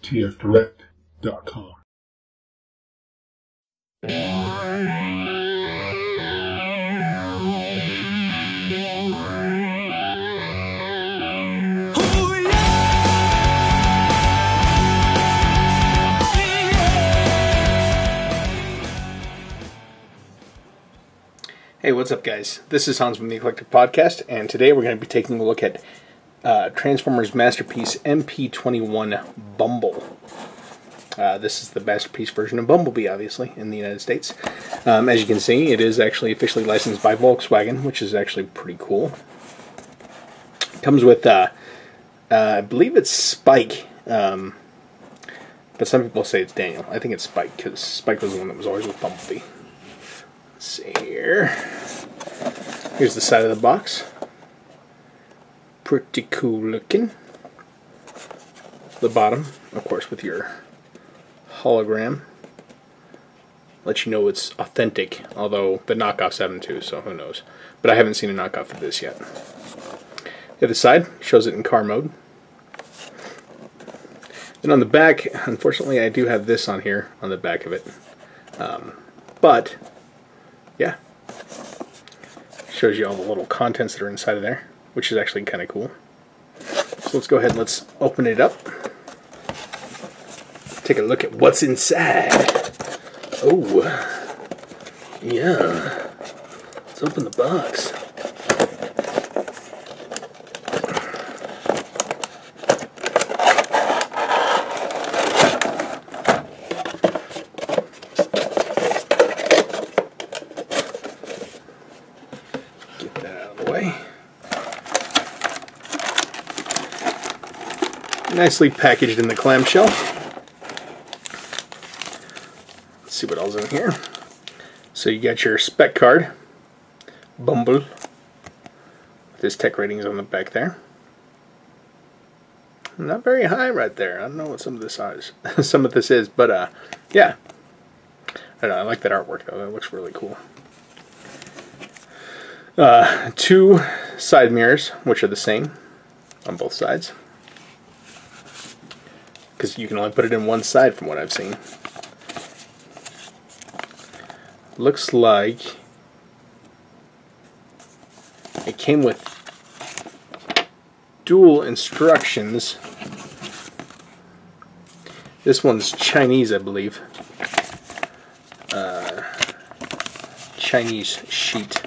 tfdirect.com. Hey, what's up, guys? This is Hans from the Eclectic podcast, and today we're going to be taking a look at Transformers Masterpiece MP21 Bumble. This is the Masterpiece version of Bumble Bee, obviously, in the United States. As you can see, it is actually officially licensed by Volkswagen, which is actually pretty cool. It comes with, I believe it's Spike, but some people say it's Daniel. I think it's Spike, because Spike was the one that was always with Bumblebee. Let's see here. Here's the side of the box. Pretty cool looking. The bottom, of course, with your hologram. Let you know it's authentic, although the knockoffs have them too, so who knows. But I haven't seen a knockoff of this yet. The other side shows it in car mode. And on the back, unfortunately, I do have this on here, on the back of it. But yeah, shows you all the little contents that are inside of there, which is actually kind of cool. So let's go ahead and let's open it up. Take a look at what's inside. Oh, yeah. Let's open the box. Nicely packaged in the clamshell. Let's see what else is in here. So you got your spec card, Bumble. This tech rating is on the back there. Not very high right there. I don't know what some of this is, but yeah. I don't know. I like that artwork though. That looks really cool. 2 side mirrors, which are the same on both sides, because you can only put it in one side from what I've seen. Looks like it came with dual instructions. This one's Chinese, I believe. Chinese sheet.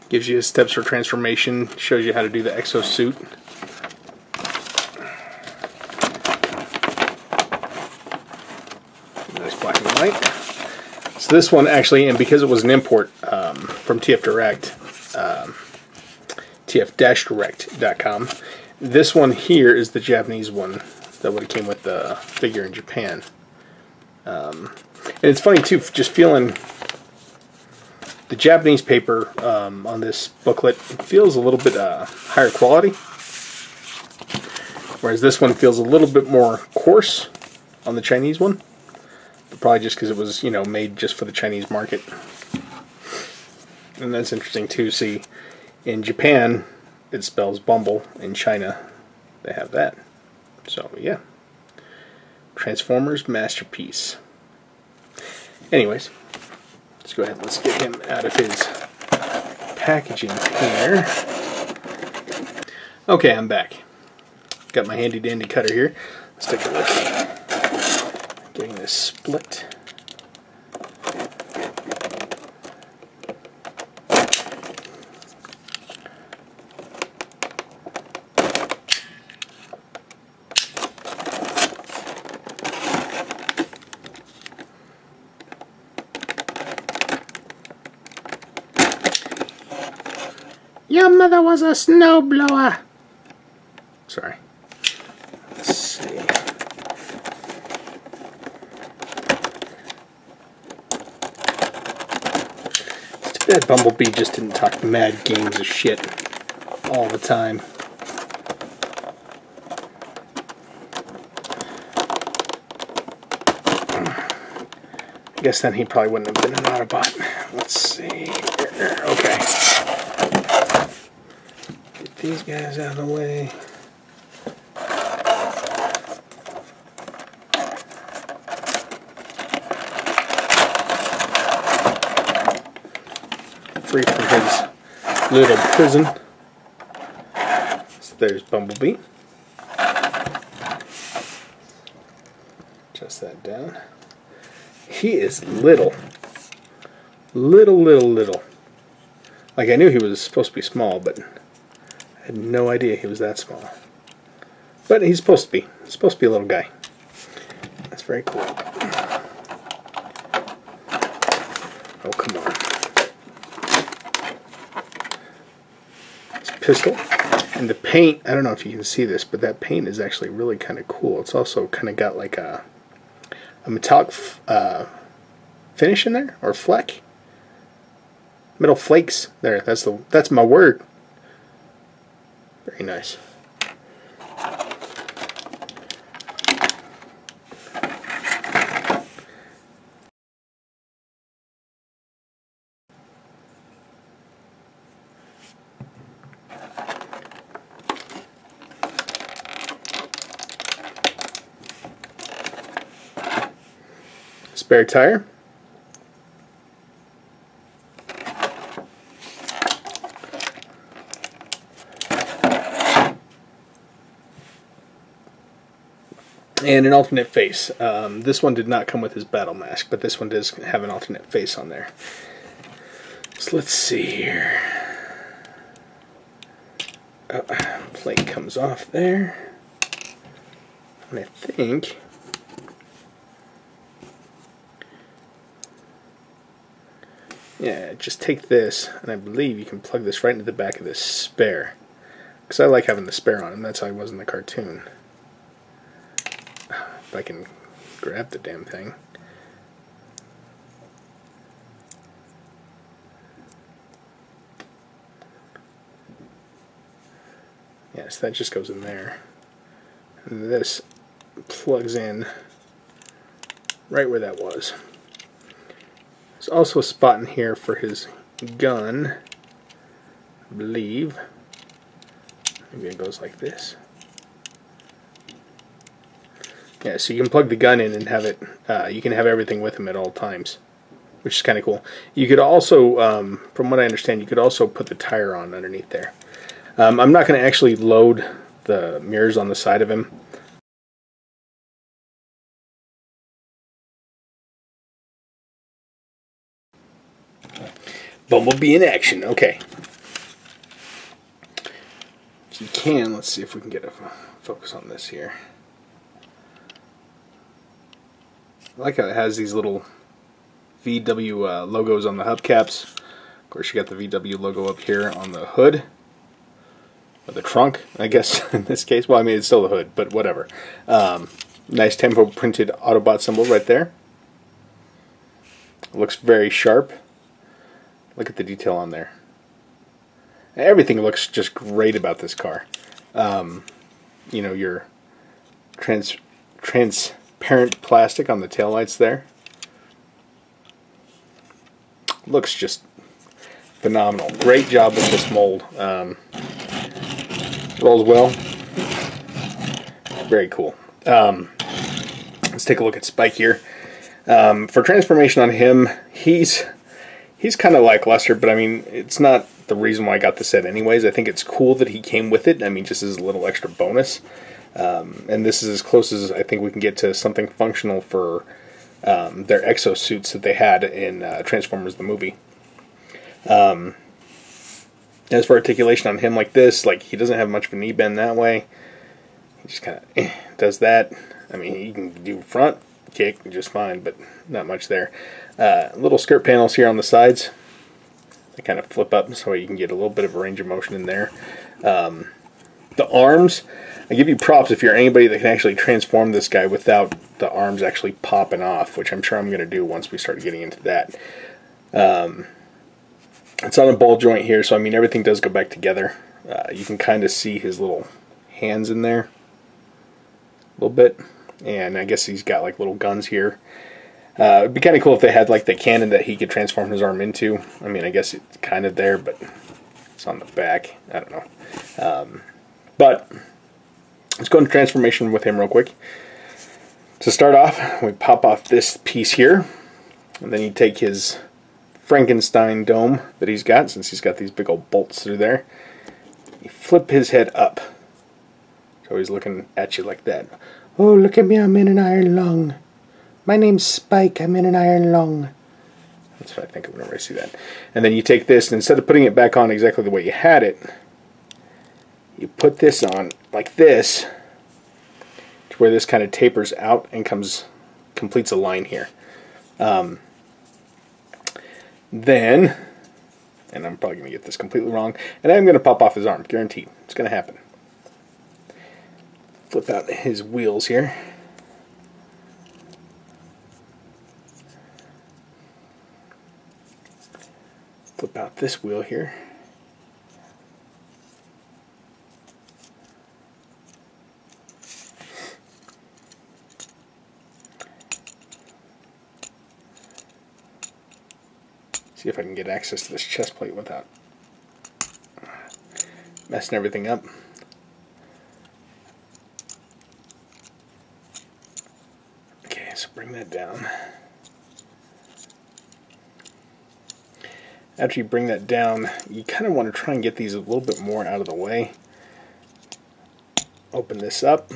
Gives you steps for transformation, shows you how to do the exosuit. Nice black and white. So this one actually, and because it was an import from TF Direct, tf-direct.com, this one here is the Japanese one that would have came with the figure in Japan. And it's funny too, just feeling the Japanese paper on this booklet feels a little bit higher quality, whereas this one feels a little bit more coarse on the Chinese one. But probably just because it was, made just for the Chinese market. And that's interesting too. See, in Japan it spells Bumble. In China they have that. So yeah, Transformers Masterpiece. Anyways. Let's go ahead and let's get him out of his packaging here. Okay, I'm back. Got my handy dandy cutter here. Let's take a look. Getting this split. Your mother was a snowblower. Sorry. Let's see. It's too bad Bumble Bee just didn't talk mad games of shit all the time. guess then he probably wouldn't have been an Autobot. Let's see here. Okay. Get these guys out of the way. Free from his little prison. So there's Bumble Bee. Adjust that down. He is little. Little. Like, I knew he was supposed to be small, but I had no idea he was that small. But he's supposed to be. He's supposed to be a little guy. That's very cool. Oh, come on. This pistol. And the paint, I don't know if you can see this, but that paint is actually really kind of cool. It's also kind of got like a metallic finish in there, or fleck. Metal flakes. There, that's my word. Very nice. Spare tire. And an alternate face. This one did not come with his battle mask, but this one does have an alternate face on there. So let's see here. Oh, plate comes off there. And I think... yeah, just take this, and I believe you can plug this right into the back of this spare. Because I like having the spare on him. That's how he was in the cartoon. If I can grab the damn thing. Yes, that just goes in there. And this plugs in right where that was. There's also a spot in here for his gun, I believe. Maybe it goes like this. Yeah, so you can plug the gun in and have it, you can have everything with him at all times, which is kind of cool. You could also, from what I understand, you could also put the tire on underneath there. I'm not going to actually load the mirrors on the side of him. Bumblebee in action, okay. If you can, let's see if we can get a focus on this here. I like how it has these little VW logos on the hubcaps. Of course, you got the VW logo up here on the hood. Or the trunk, I guess, in this case. Well, I mean, it's still the hood, but whatever. Nice tempo printed Autobot symbol right there. Looks very sharp. Look at the detail on there. Everything looks just great about this car. You know, your transparent plastic on the taillights there. Looks just phenomenal. Great job with this mold. Rolls well. Very cool. Let's take a look at Spike here. For transformation on him, he's kind of lackluster, but I mean, it's not the reason why I got the set anyways. I think it's cool that he came with it. I mean, just as a little extra bonus. And this is as close as I think we can get to something functional for their exosuits that they had in Transformers the movie. As for articulation on him like this, like, he doesn't have much of a knee bend that way. He just kind of does that. I mean, he can do front kick just fine, but not much there. Little skirt panels here on the sides. They kind of flip up so you can get a little bit of a range of motion in there. The arms, I give you props if you're anybody that can actually transform this guy without the arms actually popping off, which I'm sure I'm going to do once we start getting into that. It's on a ball joint here, so I mean, everything does go back together. You can kind of see his little hands in there a little bit, and I guess he's got like little guns here. It'd be kind of cool if they had like the cannon that he could transform his arm into. I mean, I guess it's kind of there, but it's on the back. I don't know. But let's go into transformation with him real quick. To start off, we pop off this piece here, and then you take his Frankenstein dome that he's got, since he's got these big old bolts through there. You flip his head up, so he's looking at you like that. Oh, look at me, I'm in an iron lung. My name's Spike, I'm in an iron lung. That's what I think of whenever I see that. And then you take this, and instead of putting it back on exactly the way you had it, you put this on like this, to where this kind of tapers out and completes a line here. Then, and I'm probably going to get this completely wrong, and I'm going to pop off his arm, guaranteed. It's going to happen. Flip out his wheels here. Flip out this wheel here. See if I can get access to this chest plate without messing everything up. Okay, so bring that down. After you bring that down, you kind of want to try and get these a little bit more out of the way. Open this up.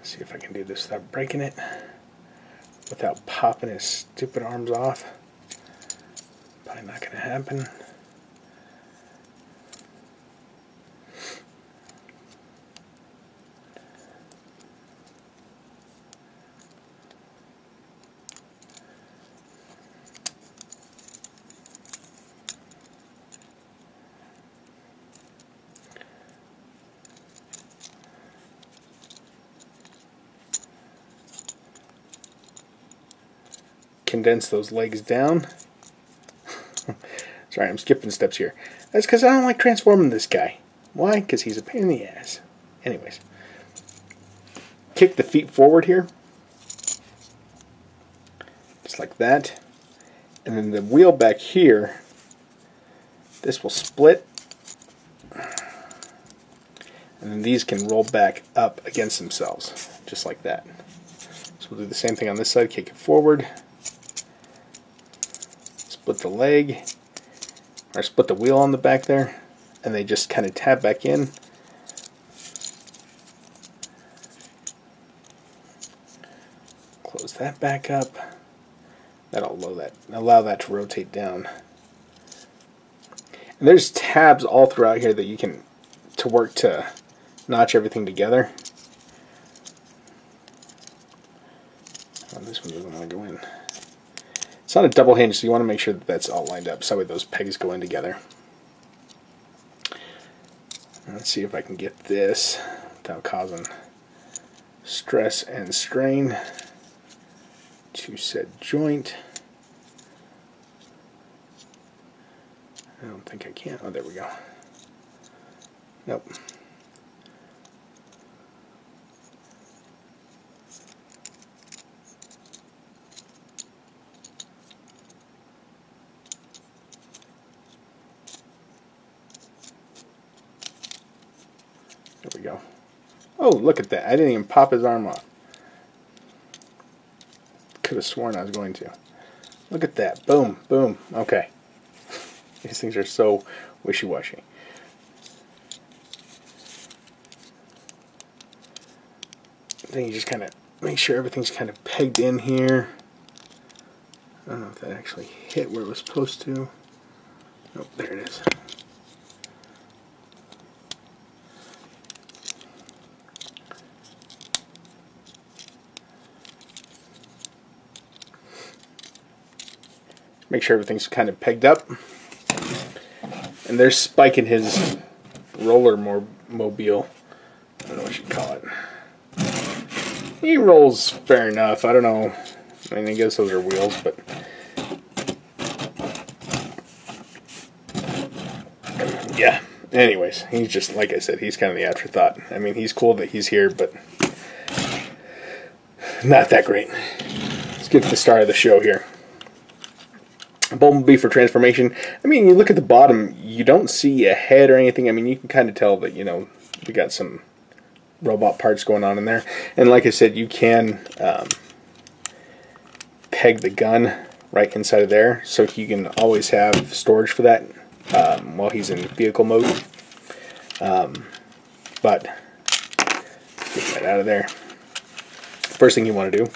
See if I can do this without breaking it, without popping his stupid arms off. Probably not going to happen. Condense those legs down. Sorry, I'm skipping steps here. That's because I don't like transforming this guy. Why? Because he's a pain in the ass. Anyways. Kick the feet forward here. Just like that. And then the wheel back here, this will split. And then these can roll back up against themselves. Just like that. So we'll do the same thing on this side. Kick it forward. Split the leg, or split the wheel on the back there, and they just kind of tab back in. Close that back up. That'll allow that to rotate down. And there's tabs all throughout here that you can work to notch everything together. Oh, this one doesn't want to go in. It's not a double hinge, so you want to make sure that that's all lined up so that way those pegs go in together. Let's see if I can get this without causing stress and strain to said joint. I don't think I can. Oh, there we go. Nope. There we go. Oh, look at that. I didn't even pop his arm off. Could have sworn I was going to. Look at that. Boom, boom. Okay. These things are so wishy-washy. Then you just kind of make sure everything's kind of pegged in here. I don't know if that actually hit where it was supposed to. Oh, there it is. Make sure everything's kind of pegged up. And there's Spike in his roller mobile. I don't know what you call it. He rolls fair enough. I don't know. I mean, I guess those are wheels, but yeah. Anyways, he's just, like I said, he's kind of the afterthought. I mean, he's cool that he's here, but not that great. Let's get to the star of the show here. Bumble Bee for transformation. I mean, you look at the bottom, you don't see a head or anything. I mean, you can kind of tell that, we got some robot parts going on in there. And like I said, you can peg the gun right inside of there, so you can always have storage for that while he's in vehicle mode. But get that out of there. First thing you want to do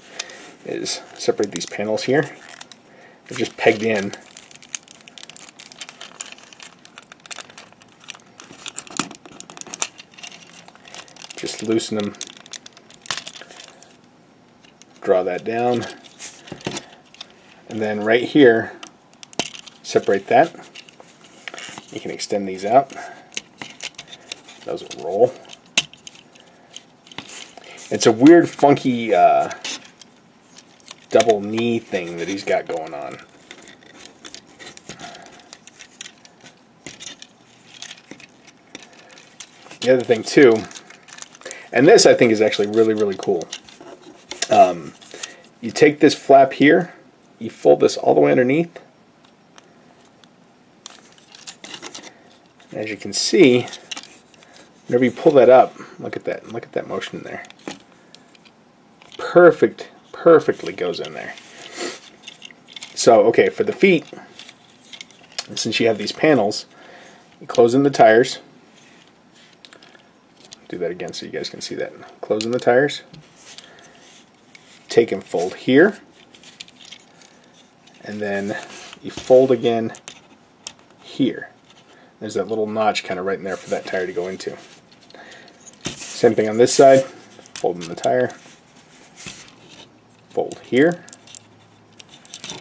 is separate these panels here. They're just pegged in. Just loosen them. Draw that down. And then right here, separate that. You can extend these out. Those will roll. It's a weird, funky double knee thing that he's got going on. The other thing too, and this I think is actually really, really cool. You take this flap here, you fold this all the way underneath. As you can see, whenever you pull that up, look at that motion there. Perfectly goes in there. So, okay, for the feet, since you have these panels, you close in the tires. Do that again so you guys can see that. Close in the tires. Take and fold here. And then you fold again here. There's that little notch kind of right in there for that tire to go into. Same thing on this side. Fold in the tire. Fold here.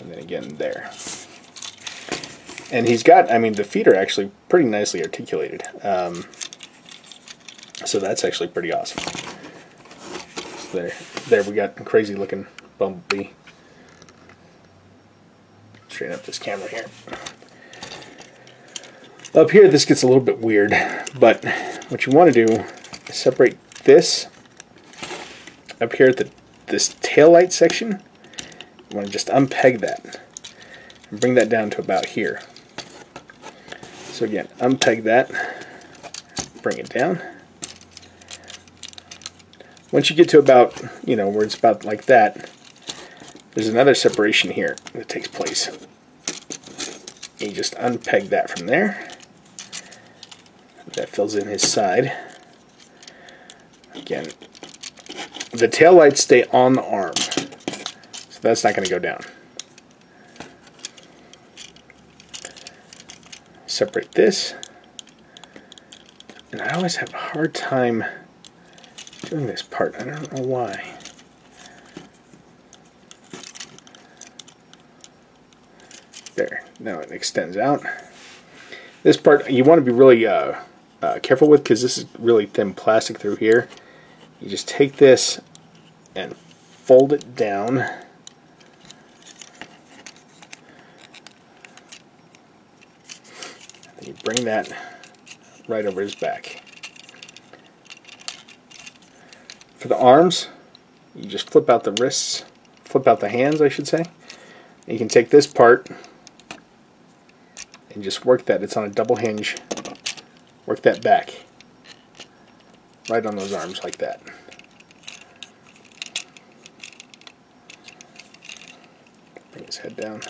And then again there. And he's got, I mean, the feet are actually pretty nicely articulated. So that's actually pretty awesome. So there we got a crazy looking Bumble Bee. Straighten up this camera here. Up here this gets a little bit weird, but what you want to do is separate this up here at this taillight section. You want to just unpeg that and bring that down to about here. So again, unpeg that, bring it down. Once you get to about, where it's about like that, there's another separation here that takes place. You just unpeg that from there. That fills in his side. Again, the tail lights stay on the arm, so that's not going to go down. Separate this. And I always have a hard time doing this part. I don't know why. There. Now it extends out. This part you want to be really careful with, because this is really thin plastic through here. You just take this and fold it down. And you bring that right over his back. For the arms, you just flip out the wrists, flip out the hands, I should say. And you can take this part and just work that. It's on a double hinge. Work that back. Right on those arms like that. Bring his head down.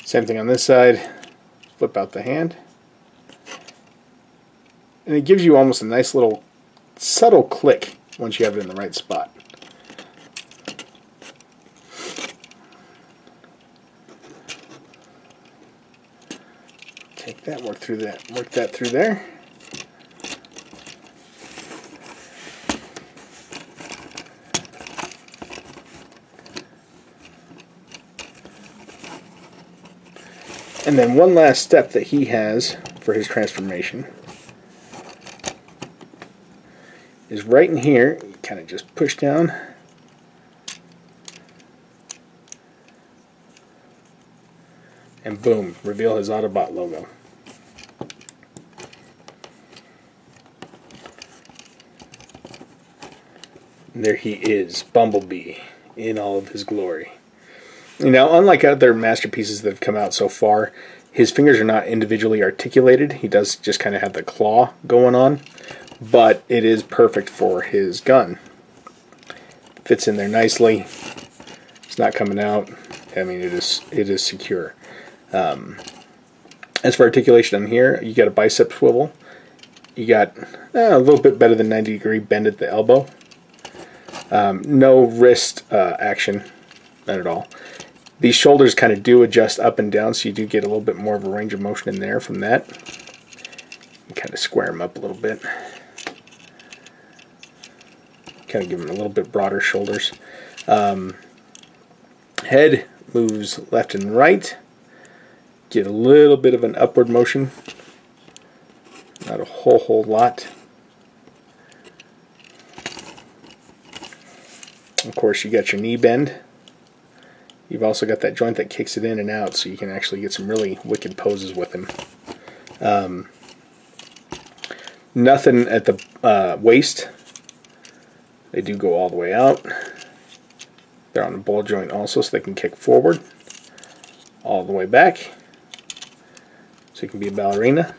Same thing on this side. Flip out the hand. And it gives you almost a nice little subtle click once you have it in the right spot. Take that, work that through there. And then one last step that he has for his transformation is right in here. You kind of just push down. And boom, reveal his Autobot logo. And there he is, Bumblebee, in all of his glory. Now, unlike other masterpieces that have come out so far, his fingers are not individually articulated. He does just kind of have the claw going on, but it is perfect for his gun. Fits in there nicely. It's not coming out. I mean, it is secure. As for articulation on here, you got a bicep swivel. You got a little bit better than 90-degree bend at the elbow. No wrist action, not at all. These shoulders kind of do adjust up and down, so you do get a little bit more of a range of motion in there from that. You kind of square them up a little bit. Kind of give them a little bit broader shoulders. Head moves left and right. Get a little bit of an upward motion. Not a whole lot. Of course, you got your knee bend. You've also got that joint that kicks it in and out, so you can actually get some really wicked poses with him. Nothing at the waist. They do go all the way out. They're on a ball joint also, so they can kick forward all the way back. So you can be a ballerina.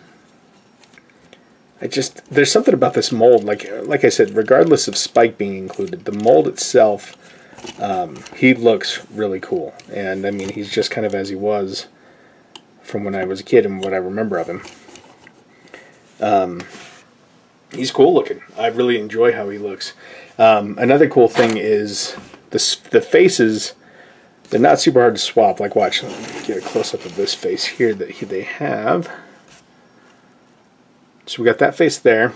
There's something about this mold, like I said, regardless of Spike being included, the mold itself, he looks really cool. And I mean, he's just kind of as he was from when I was a kid and what I remember of him. He's cool looking. I really enjoy how he looks. Another cool thing is the faces. They're not super hard to swap. Like, watch, let me get a close-up of this face here that they have. So we got that face there.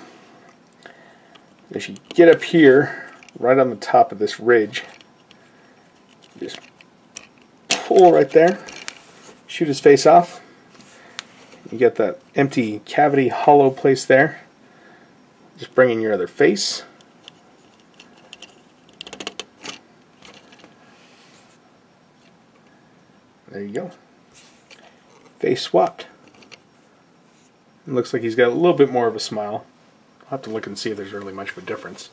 As you get up here, right on the top of this ridge, just pull right there, shoot his face off. You get that empty cavity hollow place there. Just bring in your other face. There you go. Face swapped. It looks like he's got a little bit more of a smile. I'll have to look and see if there's really much of a difference.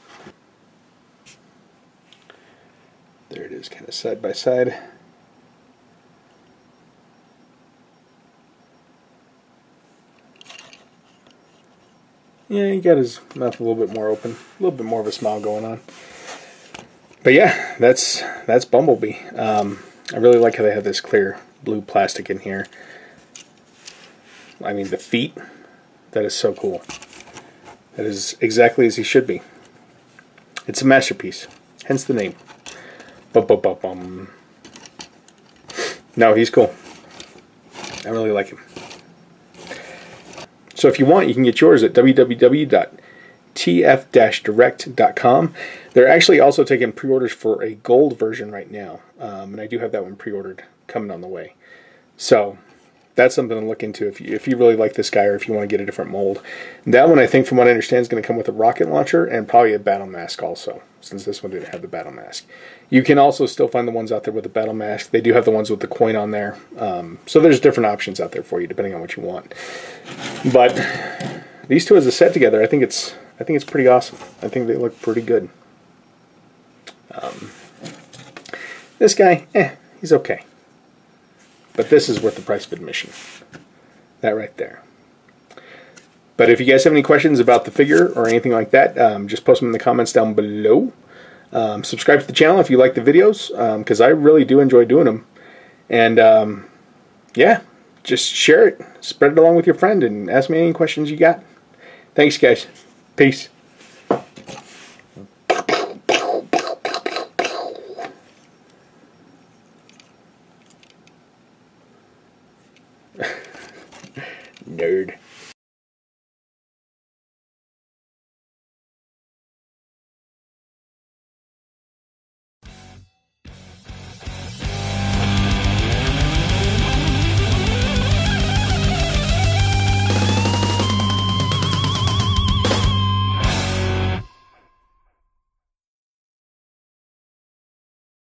There it is, kind of side by side. Yeah, he got his mouth a little bit more open, a little bit more of a smile going on. But yeah, that's Bumblebee. I really like how they have this clear blue plastic in here. I mean, the feet, that is so cool. That is exactly as he should be. It's a masterpiece, hence the name. Bum. No, he's cool. I really like him. So if you want, you can get yours at www.tf-direct.com. They're actually also taking pre-orders for a gold version right now. And I do have that one pre-ordered coming on the way. So that's something to look into if you really like this guy or if you want to get a different mold. That one, I think, from what I understand, is going to come with a rocket launcher and probably a battle mask also, since this one didn't have the battle mask. You can also still find the ones out there with the battle mask. They do have the ones with the coin on there. So there's different options out there for you, depending on what you want. But these two as a set together, I think it's pretty awesome. I think they look pretty good. This guy, he's okay. But this is worth the price of admission. That right there. But if you guys have any questions about the figure or anything like that, just post them in the comments down below. Subscribe to the channel if you like the videos, because I really do enjoy doing them. And yeah, just share it. Spread it along with your friend and ask me any questions you got. Thanks, guys. Peace. Nerd.